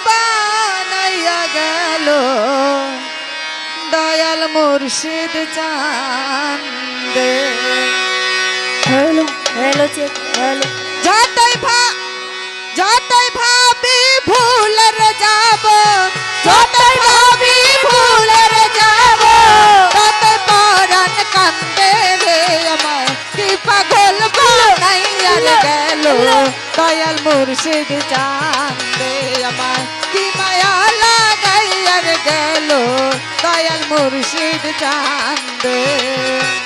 বানাইয়া গেল দয়াল মুর্শিদ চাঁদে। Hello hello check hello. যতই ভাবি ভুলের যাব, যতই ভাবি ভুলের যাব, ততই পরাণ কান্দে রে আমার। কি পাগল বানাইয়া গেল দয়াল মুর্শিদ চাঁদে আমার। কি মায়া লাগাইয়া গেল দয়াল মুর্শিদ চাঁদে।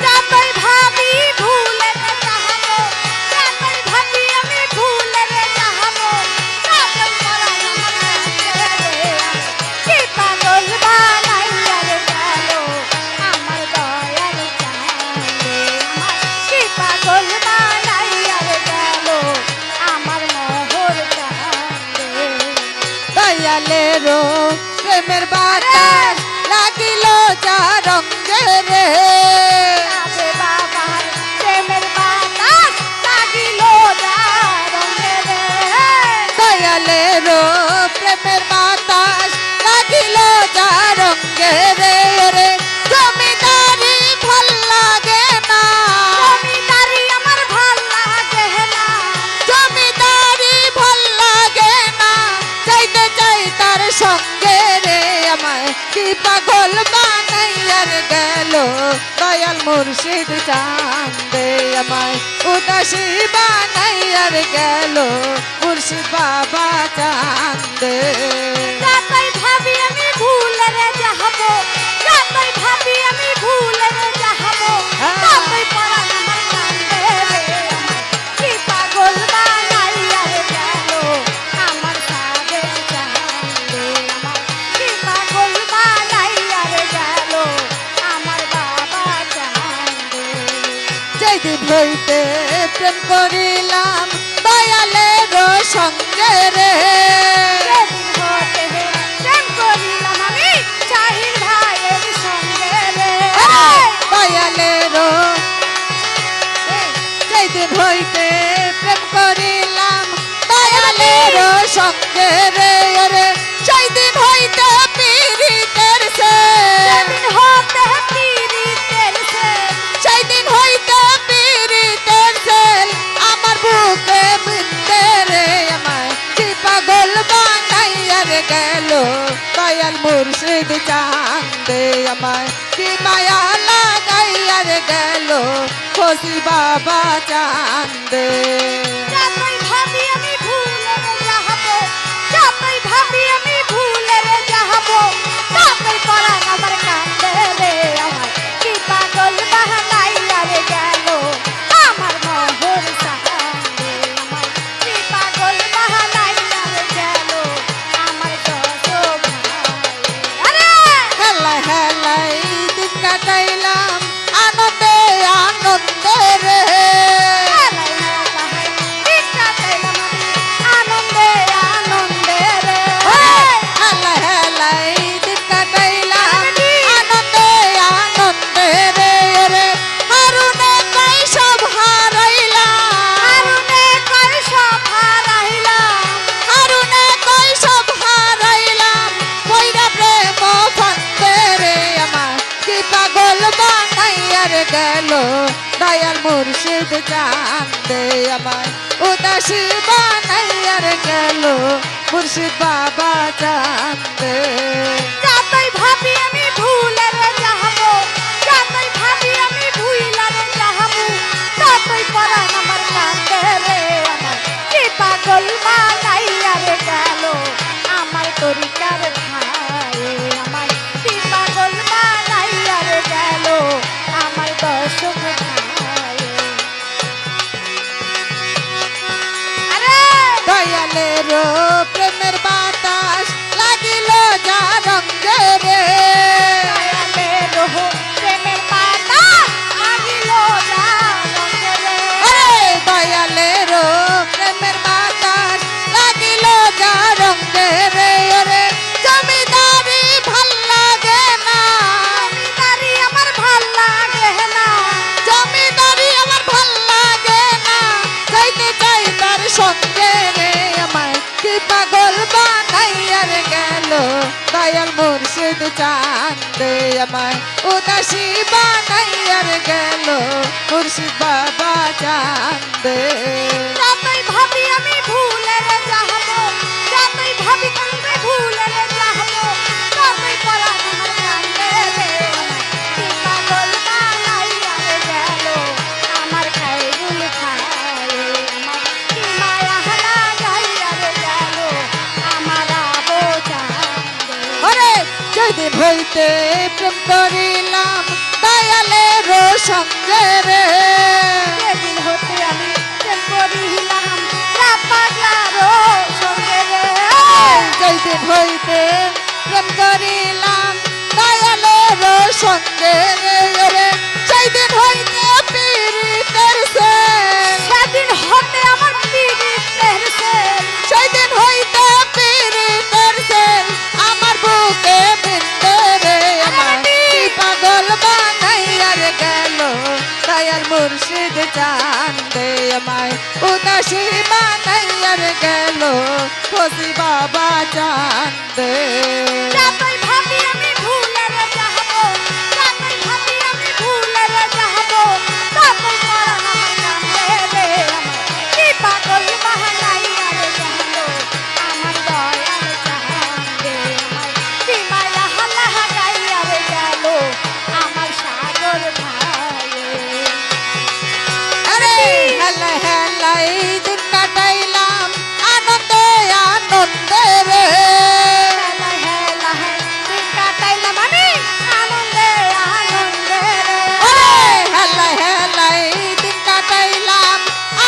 যতই ভাবি ভুলের যাব, যতই ভাবি আমি ভুলের যাব, ততই পরাণ আমার কান্দে রে। কি পাগল বানাইয়া গেল আমার দয়াল চাঁদে আমার। কি পাগল বানাইয়া গেল আমার মোহর চাঁদে। দয়ালেরও প্রেমের বাতাস লাগিল যা রঙ্গে রে। আবে বাবার প্রেমের বাতাস লাগিল যা রঙে রে। দয়ালেরও প্রেমের বাতাস লাগিল যা রঙ্গে রে রে। জমিদারি ভাল লাগে না, জমিদারি আমার ভাল লাগে না, জমিদারি ভাল লাগে না, চাইতে চাই তার সঙ্গে রে আমায়। কি পাগল বানাইয়া গেল দয়াল মুর্শিদ চাঁদে আমায়। উদাসী বানাইয়া গেল মুর্শিদ বাবা চাঁদে। যতই ভাবি আমি ভুলের যাব, যতই ভাবি আমি ভুলের যাব, ততই পরাণ আমার কান্দে রে আমার। কি পাগল বানাইয়া গেল আমার সাদের চাঁদে আমার। কি পাগল বানাইয়া গেল আমার বাবা চাঁদে। যেদিন হইতে প্রেম করিলাম দয়ালের সঙ্গে রে। যেদিন হতে প্রেম করিলাম আমি চাহির ভাইয়ের সঙ্গে রে। দয়ালের যেদিন হইতে প্রেম করিলাম দয়ালের সঙ্গে রে রে। সেই দিন হইতে পীড়িতের সে, যেদিন হতে পীড়িতের সে, সেই দিন হইতে পীড়িতের সেল আমার বুকে বিন্দে রে আমায়। কি পাগল বানাইয়া গেল দয়াল মুর্শিদ চাঁদে আমায়। কি মায়া লাগাইয়া গেল খুশি বাবা চাঁদে। যতই ভাবি আমি ভুলের যাব, যতই ভাবি আমি ভুলের যাব, ততই পরাণ আমার কান্দে রে আমার। কি পাগল বানাইয়া গেল আমার মোহর চাঁদে আমার। কি পাগল বানাইয়া গেল আমার দশ ভাই। আরে হেলাই হেলাই দিন কাটাইলাম আনন্দে আনন্দে রে। আনন্দে আনন্দে রে। হেলাই হেলাই দিন কাটাইলাম আনন্দে আনন্দে রে রে। হারুনে কই সব হারাইলাম, আরুনে কই সব হারাইলাম, হারুনে কই সব হারাইলাম, কইরা প্রেম ফান্দে রে আমার। কি পাগল বানাইয়া গেল দয়াল মুর্শিদ চাঁদে আমায়। উদাসী বানাইয়া গেল মুর্শিদ বাবা চাঁদে। যতই ভাবি আমি ভুলের যাব, যতই ভাবি আমি ভুলের যাব, ততই পরাণ আমার কান্দে রে আমার। কি পাগল বানাইয়া গেল আমার তরিকার ভাই আমার। কি পাগল বানাইয়া গেল আমার দশক ভাই। আরে দয়ালের প্রেমের বাতাস লাগিল যা রঙ্গে রে। দয়ালের প্রেমের বাতাস লাগিল যা রঙে রে। আরে দয়ালের প্রেমের বাতাস লাগিল যা রঙ্গে রে রে। জমিদারি ভাল লাগে না, জমিদারি আমার ভাল লাগে না, জমিদারি আমার ভাল লাগে না, চাইতে চাই তার সঙ্গে রে আমায়। কি পাগল বানাইয়া গেল দয়াল মুর্শিদ চাঁদে আমায় উদাসী বানাইয়ার গেল মুর্শিদ বাবা চাঁদে যতই ভাবি আমি ভুলে যাবো, যতই ভাবি কান্দে ভুলে যাবো, ততই পরাণ আমার কান্দে রে। কি পাগল বানাইয়া রে গেল আমার খাইরুল খায়, আমার কি মায়া লাগাইয়া রে গেল আমার আবো চাঁদে। ওরে যেদিন হইতে প্রেম করিলাম দয়ালের সঙ্গে রে সেদিন হতে আমি প্রেম করিলাম পাগলারও সঙ্গে রে। যেদিন হইতে প্রেম করিলাম দয়ালের সঙ্গে রে রে সেদিন হইতে পীড়িতের সেন সেদিন হতে আমার পীড়িতের সেন, সেদিন হইতে পীড়িতের সেন আমার বুকে বিন্দে রে আমার কি পাগল বানাইয়ার গেল দয়াল মুর্শিদ চাঁদে আমায় উদাসী বানাইয়ার গেল খুশি বাবা চাঁদে যতই ভাবি আমি ভুলে যাবো, যতই ভাবি আমি ভুলে যাবো, ততই পরাণ আমার কান্দে রে। আমার কি পাগল বানাইয়া রে গেল আমার দয়াল চাঁদে, আমার কি মায়া লাগাইয়া রে গেল আমার সাগর ভাইয়ে। আরে হেলা হেলাই দিন কাটাইলাম আনন্দে আনন্দে রে হেলা হেলা দিন কাটাইলাম আমি আনন্দে আনন্দে রে। ওরে হেলা হেলাই দিন কাটাইলাম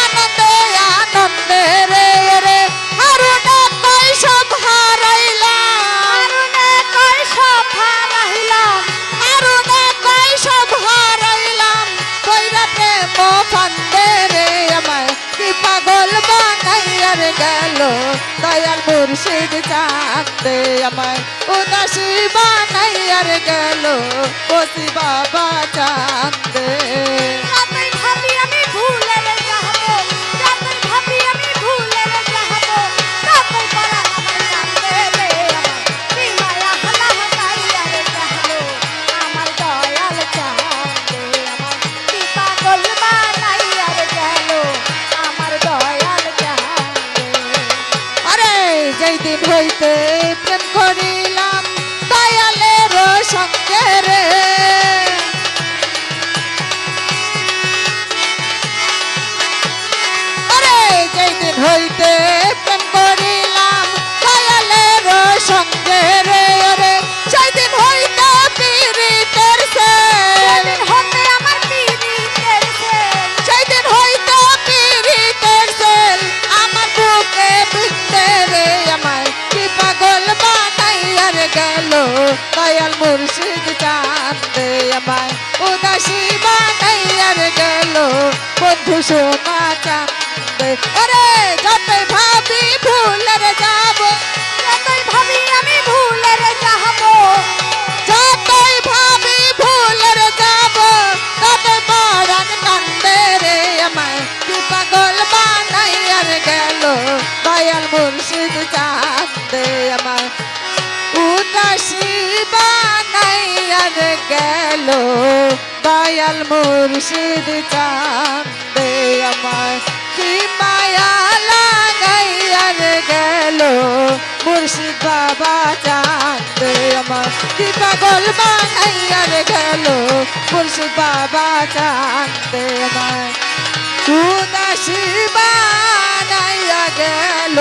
আনন্দে আনন্দে রে রে হারুনা কই সব হারাইলাম আরুনে কই সব হারাইলাম, হারুনা কই সব হারাইলাম কইরা প্রেম ফান্দে রে আমায় কি পাগল বানাইয়ার গেল দয়াল মুর্শিদ চাঁদে আমায় উদাসী বানাইয়ার গেল বসি বাবা চাঁদে যতই ভাবি আমি ভুলে যাবো, যতই ভাবি আমি ভুলে যাবো, ততই পরাণ আমার কান্দে রে। আমার কি মায়া লাগাইয়া রে গেল আমার দয়াল চাঁদে, আমার কি পাগল বানাইয়া রে গেল আমার দয়াল চাঁদে। আরে যেই দিন হইতে প্রেম করিলাম দয়ালের সঙ্গে রে আরে যেই দিন হইতে প্রেম করিলাম দয়ালের সঙ্গে রে রে সেই দিন হইতে পীড়িতের সেন সেদিন হতে আমার পীড়িতের সেন, সেই দিন হইতে পীড়িতের সেন আমার বুকে বিন্দে রে আমায় কি পাগল বানাইয়ার গেল দয়াল মুর্শিদ চাঁদে আমায় উদাসী বানাইয়ার গেল বন্ধু সোনা চাঁদে আরে যতই ভাবি ভুলের যাব যতই ভাবি আমি ভুলে যাবো, যতই ভাবি ভুলের যাব ততই পরাণ কান্দে রে আমায় কি পাগল বানাইয়ার গেল দয়াল মুর্শিদ চাঁদে আমায় উদাসী বানাইয়ার গেল দয়াল মুর্শিদ চাঁদে আমায় কি মায়া লাগাইয়ার গেল মুর্শিদ বাবা চাঁদে আমার কি পাগল বানাইয়ার গেল মুর্শিদ বাবা চাঁদে আমার উদাসী বানাইয়া গেল